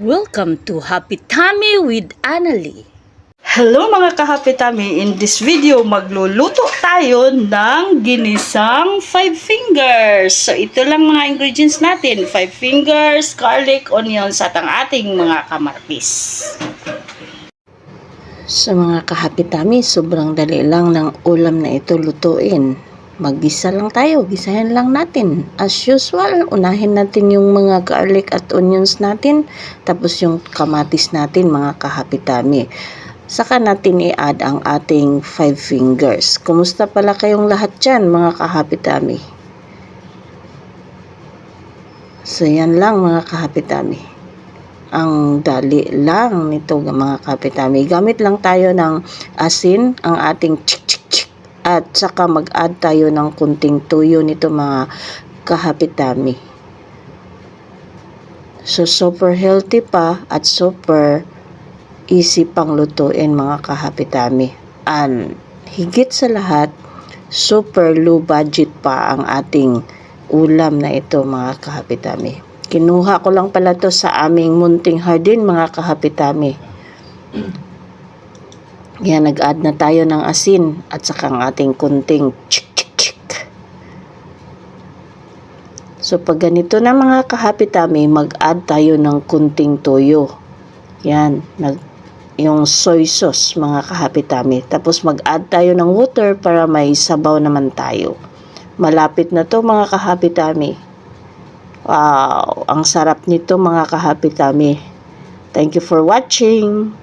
Welcome to Happy Tummy with Annalie. Hello mga kahapitami, in this video magluluto tayo ng ginisang 5 fingers. So ito lang mga ingredients natin, 5 fingers, garlic, onions at ang ating mga kamatis. Sa mga kahapitami, sobrang dali lang ng ulam na ito lutuin. Maggisa lang tayo, gisahin lang natin. As usual, unahin natin yung mga garlic at onions natin, tapos yung kamatis natin mga kahapitami. Saka natin i-add ang ating 5 fingers. Kumusta pala kayong lahat dyan mga kahapitami? So yan lang mga kahapitami. Ang dali lang nito mga kahapitami. Gamit lang tayo ng asin, ang ating chik-chik-chik. At saka mag-add tayo ng kunting tuyo nito mga kahapitami. So super healthy pa at super easy pang lutuin mga kahapitami. And higit sa lahat, super low budget pa ang ating ulam na ito mga kahapitami. Kinuha ko lang pala to sa aming munting hardin mga kahapitami. Yan, nag-add na tayo ng asin at saka ang ating kunting chik-chik-chik. So pag ganito na mga kahapitami, mag-add tayo ng kunting toyo. Yan, yung soy sauce mga kahapitami. Tapos mag-add tayo ng water para may sabaw naman tayo. Malapit na to mga kahapitami. Wow, ang sarap nito mga kahapitami. Thank you for watching.